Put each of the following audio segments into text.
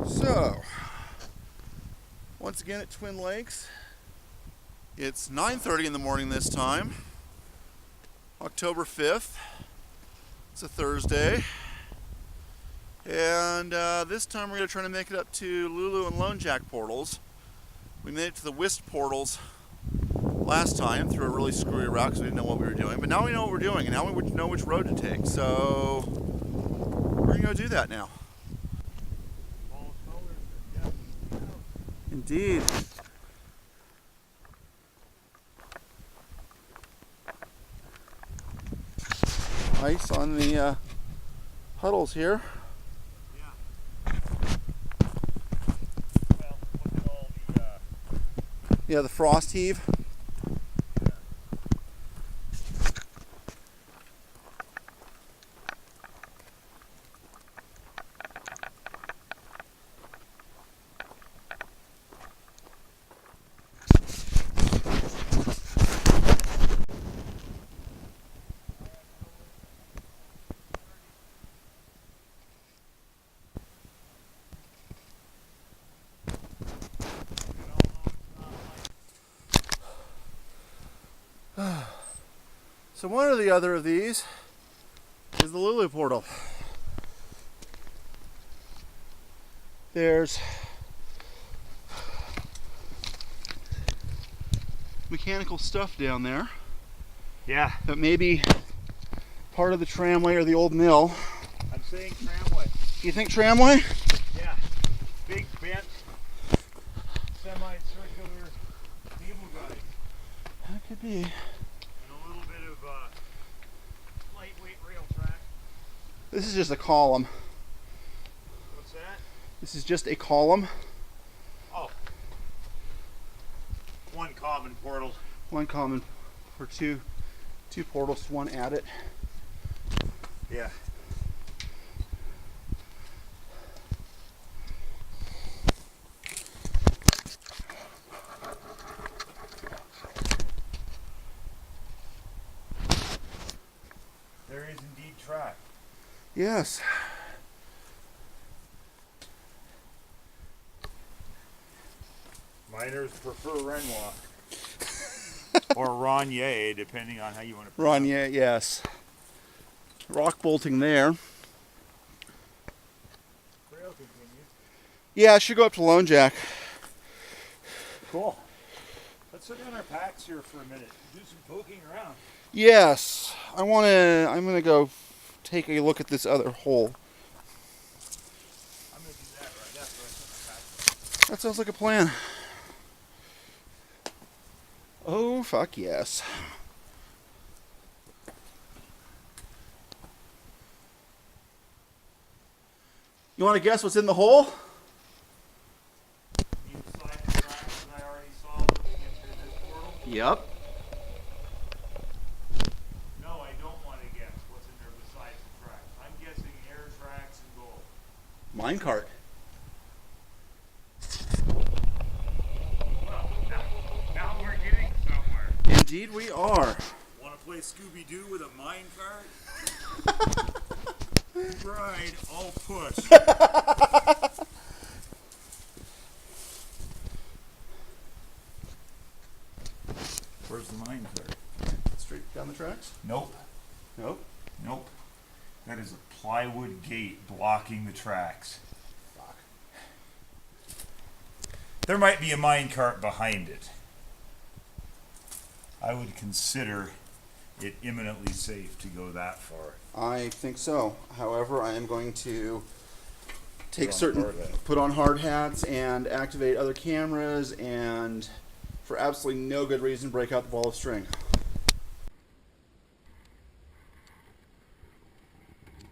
So, once again at Twin Lakes, it's 9:30 in the morning this time, October 5th. It's a Thursday, and this time we're going to try to make it up to Lulu and Lone Jack portals. We made it to the Wist portals last time through a really screwy route because we didn't know what we were doing, but now we know what we're doing, and now we know which road to take, so we're going to go do that now. Indeed. Ice on the puddles here. Yeah. Well, look at all the yeah, the frost heave. So one or the other of these is the Lulu portal. There's mechanical stuff down there. Yeah. That may be part of the tramway or the old mill. I'm saying tramway. You think tramway? Yeah. Big bent, semi-circular cable guide. That could be. And a little bit of lightweight rail track. This is just a column. What's that? This is just a column. Oh. One common portal. One common for two portals, one adit. Yeah. There is indeed track. Yes. Miners prefer Renoir. Or Ronier, depending on how you want to pronounce it. Ronier, yes. Rock bolting there. Trail continues. Yeah, I should go up to Lone Jack. Cool. Let's sit down our packs here for a minute. Do some poking around. Yes. I'm gonna go take a look at this other hole. I'm going to do that right after I set my packs. That sounds like a plan. Oh, fuck yes. You want to guess what's in the hole? Inside the tracks that I already saw looking into this portal? Yep. No, I don't want to guess what's in there besides the tracks. I'm guessing air tracks and gold. Minecart. Well, now we're getting somewhere. Indeed we are. Want to play Scooby-Doo with a mine cart? Right, I'll push. Where's the mine cart? Straight down the tracks? Nope. Nope. Nope. That is a plywood gate blocking the tracks. Fuck. There might be a mine cart behind it. I would consider it imminently safe to go that far. I think so. However, I am going to take Put put on hard hats and activate other cameras and for absolutely no good reason break out the ball of string.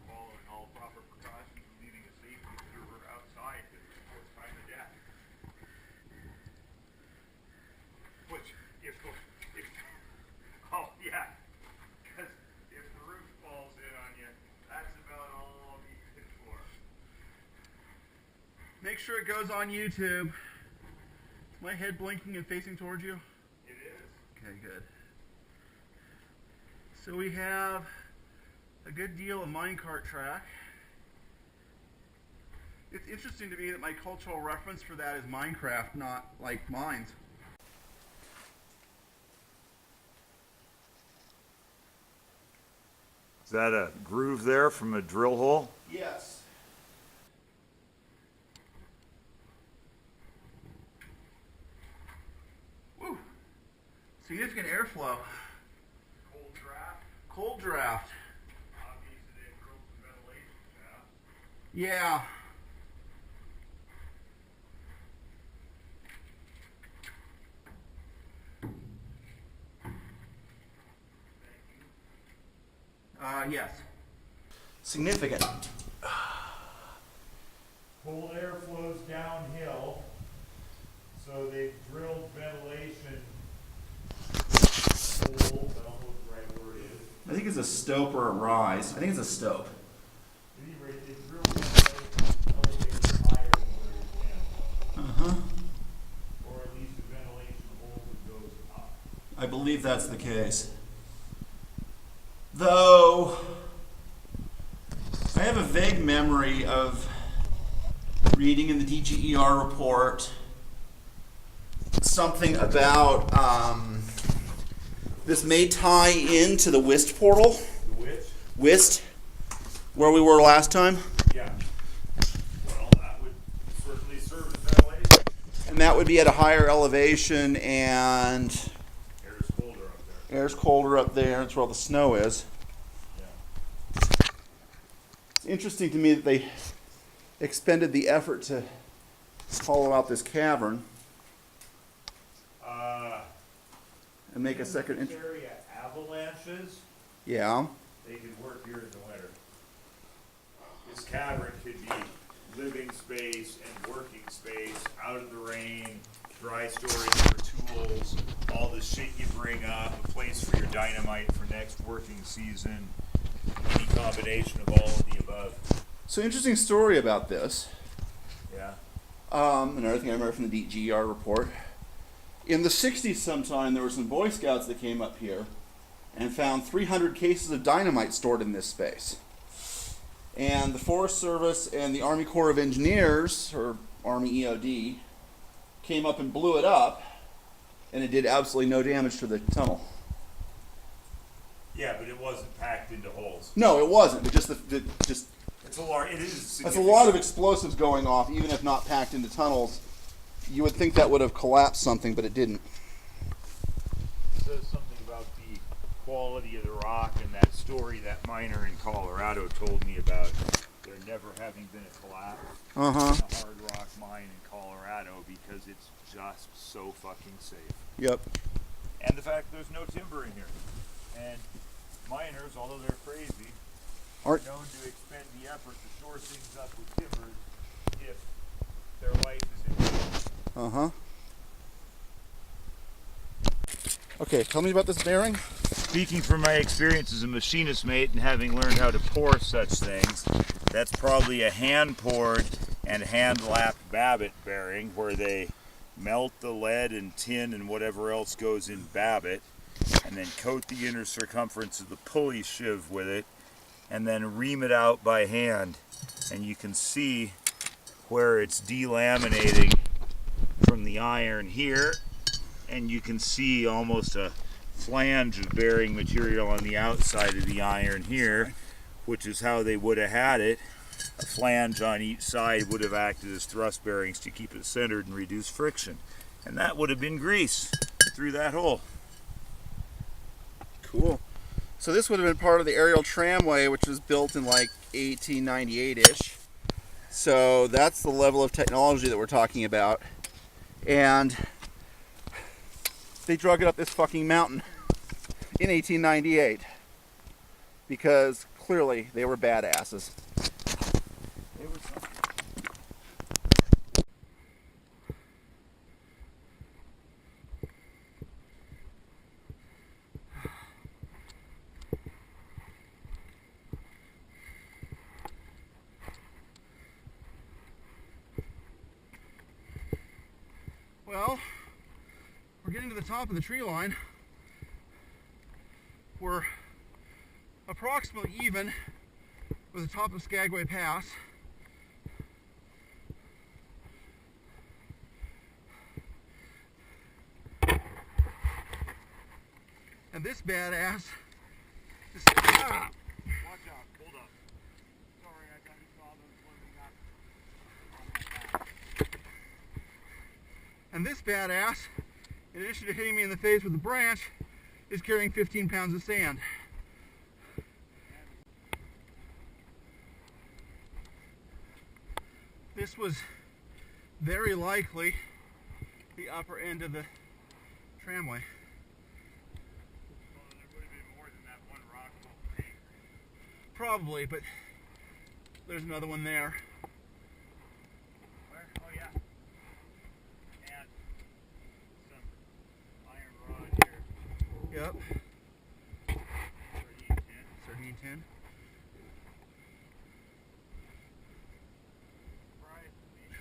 Following all proper precautions and leaving a safety observer outside before it's time to death. Which, oh yeah, because if the roof falls in on you, that's about all I'll be good for. Make sure it goes on YouTube. Is my head blinking and facing towards you? It is. Okay, good. So we have a good deal of minecart track. It's interesting to me that my cultural reference for that is Minecraft, not like mines. Is that a groove there from a drill hole? Yes. Woo. Significant airflow. Cold draft. Cold draft. Obviously, they broke the ventilation shaft. Yeah. Yes. Significant. Cold air flows downhill, so they've drilled ventilation holes. I don't know what the right word is. I think it's a stope or a rise. I think it's a stope. At any rate, they've drilled ventilation elevated higher than where it's been. Uh-huh. Or at least the ventilation hole that goes up. I believe that's the case. Though, I have a vague memory of reading in the DGER report something about this may tie into the WIST portal. The which? WIST, where we were last time. Yeah. Well, that would certainly serve as ventilation. And that would be at a higher elevation, and Air's colder up there. air's colder up there. That's where all the snow is. Yeah. It's interesting to me that they expended the effort to hollow out this cavern and make a second This area avalanches. Yeah. They could work here in the winter. This cavern could be living space and working space, out of the rain, dry storage for tools, all the shit you bring up, a place for your dynamite for next working season, any combination of all of the above. So interesting story about this. Yeah. Another thing I remember from the DGR report. In the 60s sometime, there were some Boy Scouts that came up here and found 300 cases of dynamite stored in this space. And the Forest Service and the Army Corps of Engineers, or Army EOD, came up and blew it up, and it did absolutely no damage to the tunnel. Yeah, but it wasn't packed into holes. No, it wasn't. But just It's a large. It is. that's a lot of explosives going off, even if not packed into tunnels. You would think that would have collapsed something, but it didn't. It says something about the quality of the rock and that story that miner in Colorado told me about there never having been a collapse Uh-huh. in a hard rock mine in Colorado because it's just so fucking safe. Yep. And the fact there's no timber in here. And miners, although they're crazy, are Aren't known to expend the effort to shore things up with timbers if their life is in danger. Uh-huh. Okay, tell me about this bearing. Speaking from my experience as a machinist mate and having learned how to pour such things, that's probably a hand-poured and hand-lapped Babbitt bearing where they melt the lead and tin and whatever else goes in Babbitt and then coat the inner circumference of the pulley sheave with it and then ream it out by hand. And you can see where it's delaminating from the iron here, and you can see almost a flange of bearing material on the outside of the iron here, which is how they would have had it. A flange on each side would have acted as thrust bearings to keep it centered and reduce friction. And that would have been grease through that hole. Cool. So this would have been part of the aerial tramway, which was built in like 1898-ish. So that's the level of technology that we're talking about. And they drug it up this fucking mountain in 1898 because clearly they were badasses. They were something. Well, we're getting to the top of the tree line. We're approximately even with the top of Skagway Pass. And this badass. Watch out. Hold up. Sorry, I thought you saw those ones. And this badass, in addition to hitting me in the face with a branch, is carrying 15 pounds of sand. This was very likely the upper end of the tramway. Well, there would have been more than that one rock wall. Probably, but there's another one there. Where? Oh, yeah. And some iron rod here. Yep. Sardine tin. Sardine tin. Surprisingly,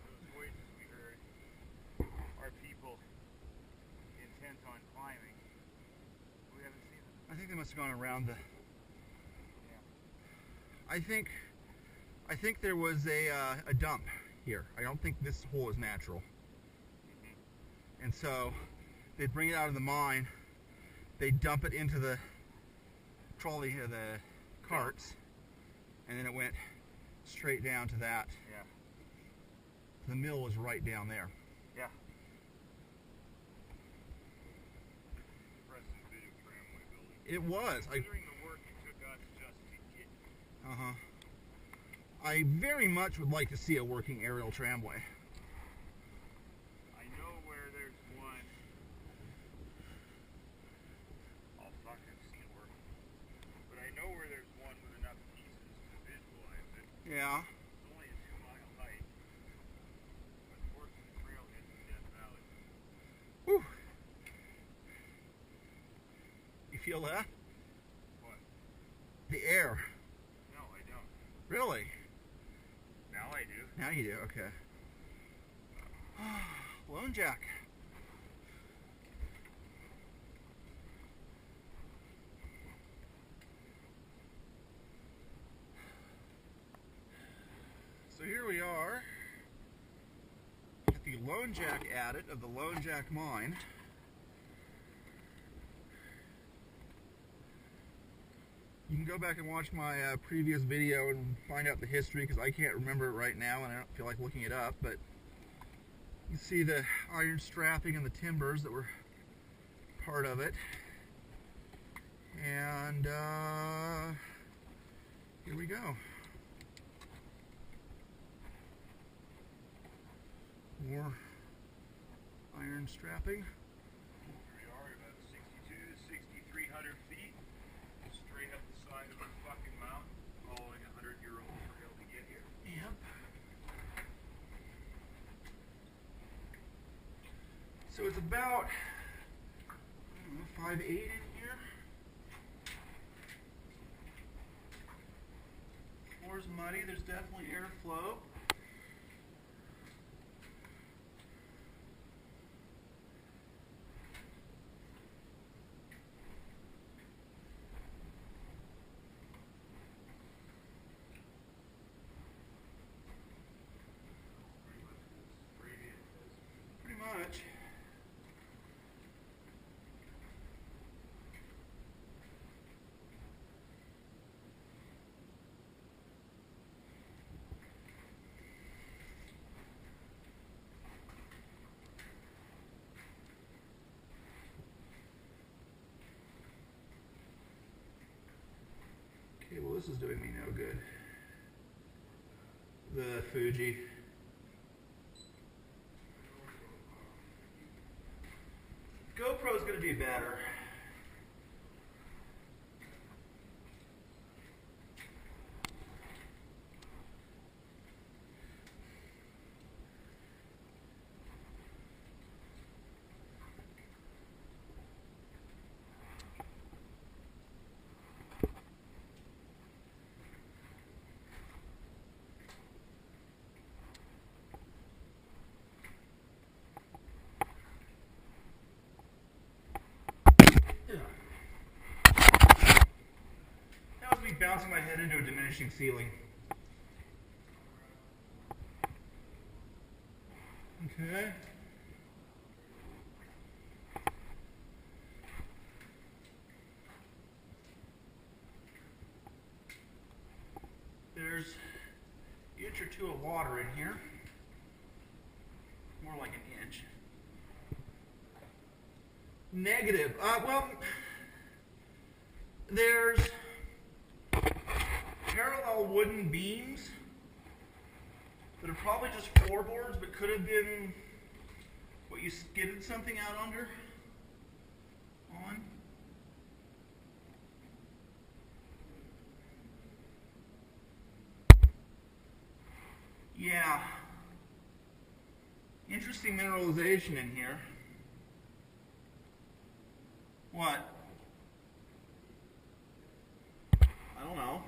those voices we heard are people intent on climbing. We haven't seen them. I think they must have gone around the. Yeah. I think there was a dump here. I don't think this hole is natural. And so they'd bring it out of the mine, they'd dump it into the trolley, the carts, and then it went straight down to that. Yeah. The mill was right down there. Yeah. Impressive video tramway building. It was. Considering the work it took us just to get. Uh-huh. I very much would like to see a working aerial tramway. I know where there's one. I'll fucking see it working. But I know where there's one with enough pieces to visualize it. Yeah. It's only a 2-mile hike. But the work of the trail hits in Death Valley. Whew. You feel that? What? The air. No, I don't. Really? Now I do. Now you do, okay. Lone Jack. So here we are at the Lone Jack adit of the Lone Jack mine. You can go back and watch my previous video and find out the history, because I can't remember it right now and I don't feel like looking it up, but you see the iron strapping and the timbers that were part of it. And here we go. More iron strapping. Here we are, about 62 to 6,300 feet. Straight up the side of a fucking mountain, following a 100-year-old trail to get here. Yep. So it's about 5'8" in here. Floor's muddy. There's definitely airflow. Pretty much. Okay, well, this is doing me no good. The Fuji. GoPro's gonna do better. That was me bouncing my head into a diminishing ceiling. Okay. 2 of water in here. More like an inch. Negative. Well, there's parallel wooden beams that are probably just floorboards, but could have been what you skidded something out under. On. Yeah. Interesting mineralization in here. What? I don't know.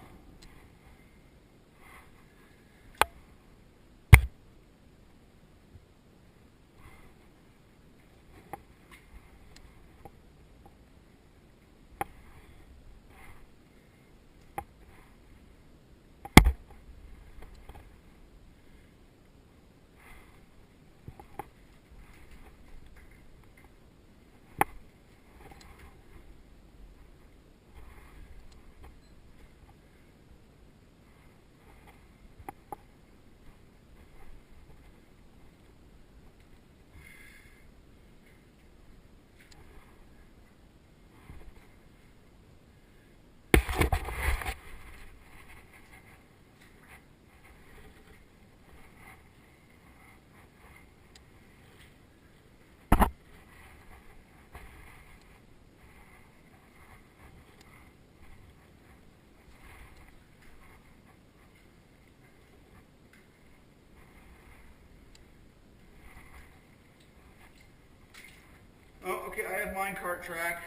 Oh, okay, I have minecart track.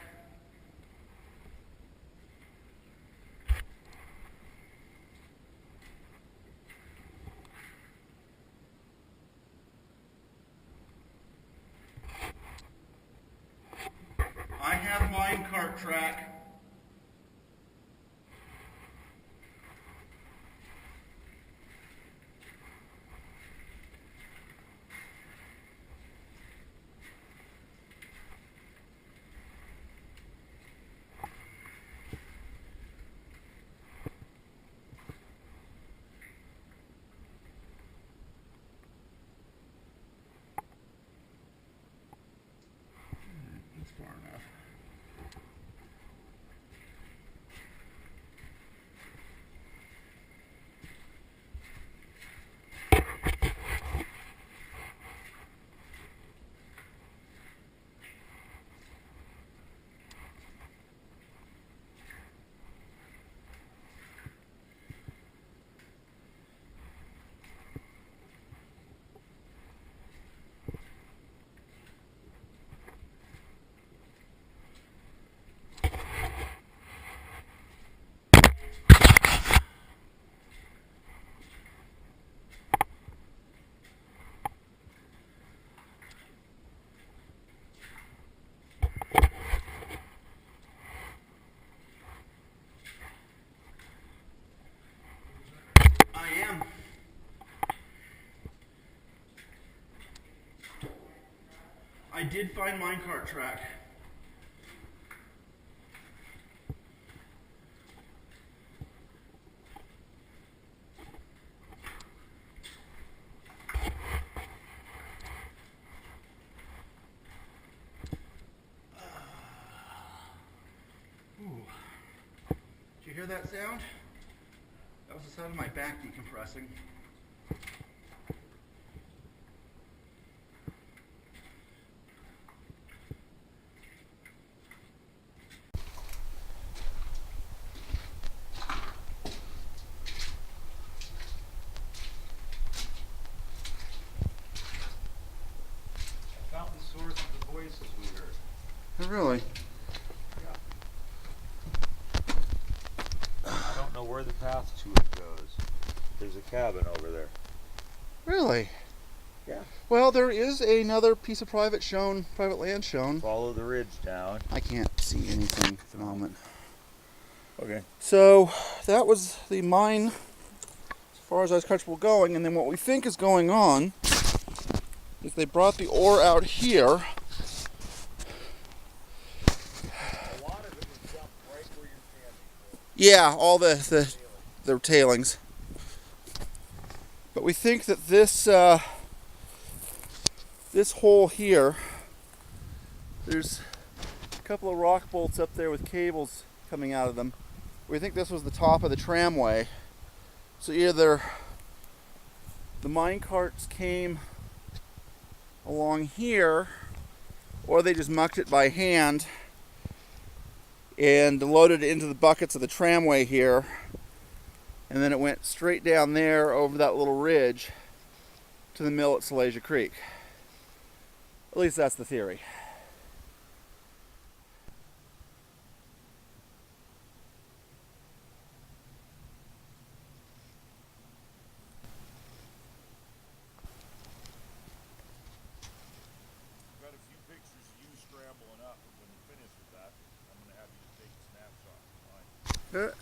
I have minecart track. That's far enough. I did find minecart track. Ooh. Did you hear that sound? That was the sound of my back decompressing. Really? I don't know where the path to it goes. There's a cabin over there. Really? Yeah. Well, there is another piece of private land shown. Follow the ridge down. I can't see anything at the moment. Okay. So that was the mine as far as I was comfortable going, and then what we think is going on is they brought the ore out here. Yeah, all the tailings. But we think that this this hole here, there's a couple of rock bolts up there with cables coming out of them. We think this was the top of the tramway. So either the mine carts came along here, or they just mucked it by hand and loaded it into the buckets of the tramway here, and then it went straight down there over that little ridge to the mill at Salasia Creek. At least that's the theory. I've got a few pictures of you scrambling up. When you finish with that, I'm going to have you take a snapshot of mine. Good.